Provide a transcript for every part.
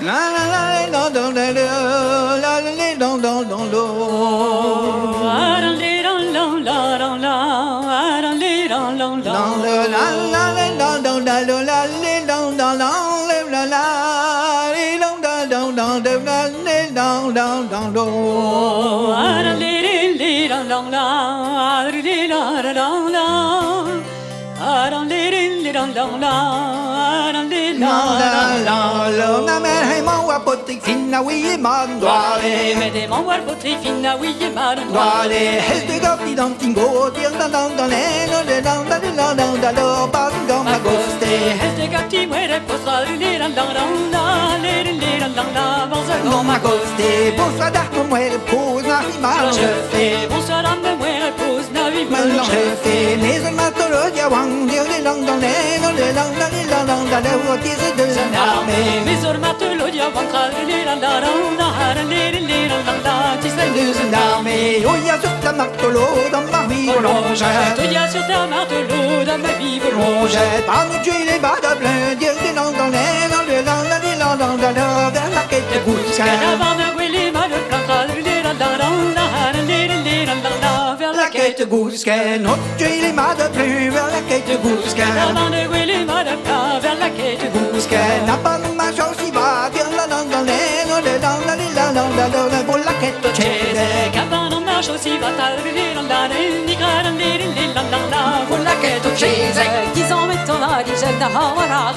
La la la la la la la la la la Finna vi man dwale med det man var på tre finna vi i maren dwale helt gatti dan tingo til dan dan dan og det dan dan dan dan dan dan bang gam agoste helt gatti muere på sal liran dan dan liran dan dan gam agoste bossa da no muere pos na mal jefe bossa da no muere pos na vi mal jefe les matoro ya wang de dan dan og det dan dan dan dan og tise de na mes matolo ya wang liran dan dan liran dan dan tise de na me o ya sutta matolo dan ma vi ronge tu ya sutta matolo dan ma vi ronge pas nous tuer les bas plein de dan dan dan vers la quête de Gousca vers la quête Gousca non tuer les bas de plus vers la quête de Gousca vers la quête Gousca n'a pas de marche aussi va dire la pour la quête de Cabane en marche aussi va pour la quête de Chézek 10 ans mettons la ligène de Hawara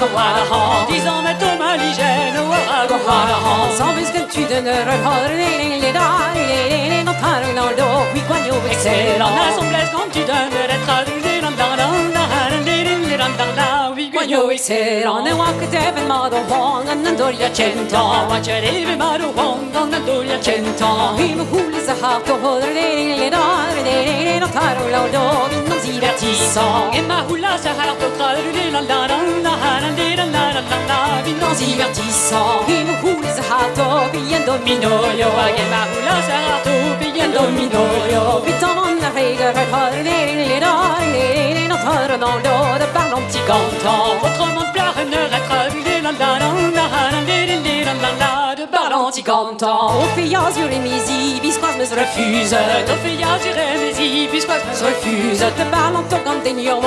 10 ans mettons ma ligène Hawara sans bis que tu donneras les notaires dans l'eau oui quoi nous excellent l'assemblée quand tu donneras traduire oui quoi nous excellent ne wa que te ben ma do hong an doria cento wa chere ma do hong an doria cento him huli sa ha to hodre le notaire dans l'eau non si divertissant et ma hula sa ha to traduire non si divertissant him huli sa ha to bien domino yo e ma hula sa ha to bien domino yo putain on a règle les notaires dans l'eau de parlons petit canton votre monde pleure ne rattrape de parlons petit canton au fillage sur les misi bisquoise me refuse au fillage sur les misi bisquoise me refuse de parlons ton cantignon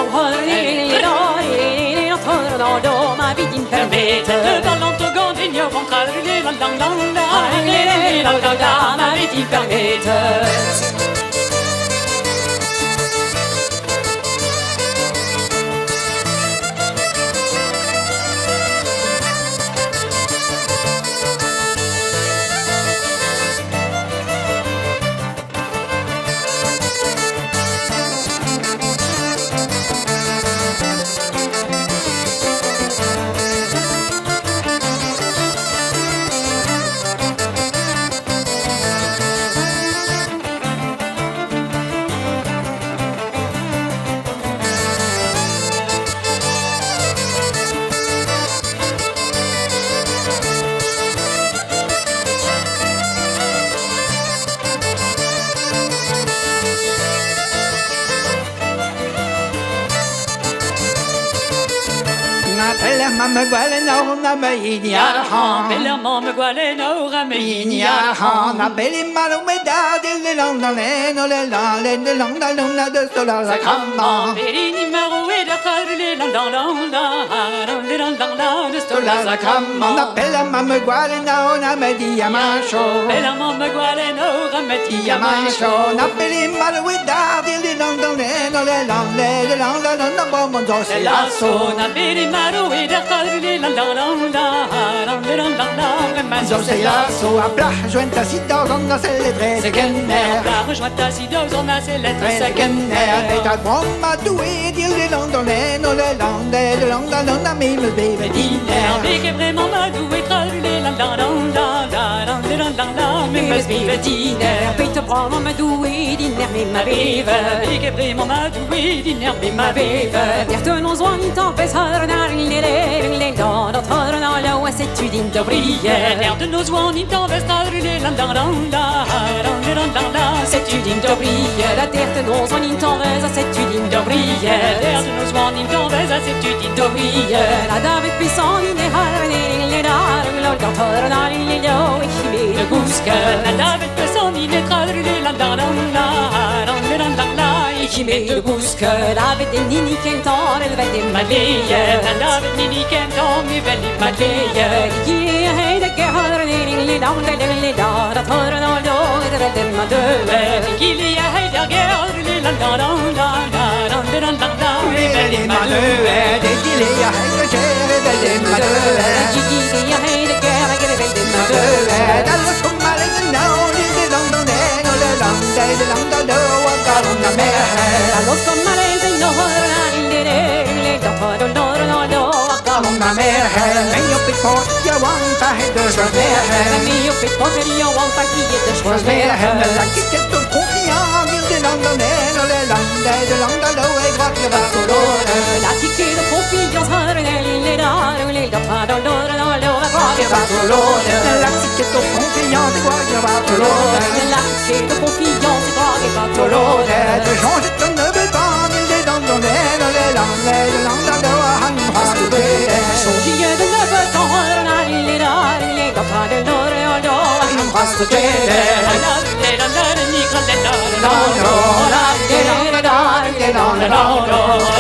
les notaires dans l'eau ma vie me permet de parlons ton cantignon ma vie me permet Mamma guale no na meinia ha bella mamma guale no meinia ha na belli mano me da del londone no le londone de sola la cama berini maro e da carle de sola la cama na bella mamma guale no na media macho bella mamma guale no media macho na belli mano e da del londone no le londone no bombo do se la so na belli maro e da Zo sei la so a plach jointa si dos on se le tre secondaire plach jointa si dos on se le tre secondaire et ta bomba tu e dir le londone no le londone na mi me bebe diner mais que vraiment ma doué traduire men best be diner. Peter Pan om doe diner med ma beve. Ik heb mamma doe diner med ma beve. Hjärtan och zwan inte besar när lille dag dat har en alla och sett ut inte brille. Hjärtan och zwan inte besar lille sett ut inte brille. Dat hjärtan och zwan inte besar sett ut inte brille. Hjärtan och zwan inte besar sett ut inte brille. La David Bisson i har en lille dag dat har en alla lille och ich will guska. La David Bisson i det har lille ich will guska. David den ni kan ta det väldigt malje. David ni kan ta mig väldigt malje. Ge hej det har en lille dag dat har en alla det väldigt madöve. Ge hej det har en lille dag väldigt malöve. Det gillar jag hej det är väldigt malöve. Ge hej det är väldigt madöve. Alla som är lite now det långt och ner och det långt och då och galna med. Alla som är lite norr det tar och galna med. Men jag fick på jag want att det så med. Men jag fick på jag want att det så med. La kicka to konfian det långt och ner och det långt och då är kvart jag var så då. La kicka to konfian har en lille dag och tar och då kvart jag var så då. La kicka to konfian det kvart jag var så då. La kicka to konfian det kvart jag var så då. Det change de nebetan det långt och ner och det långt och då han har det. Changer de nebetan har en lille dag dat har och då han har det.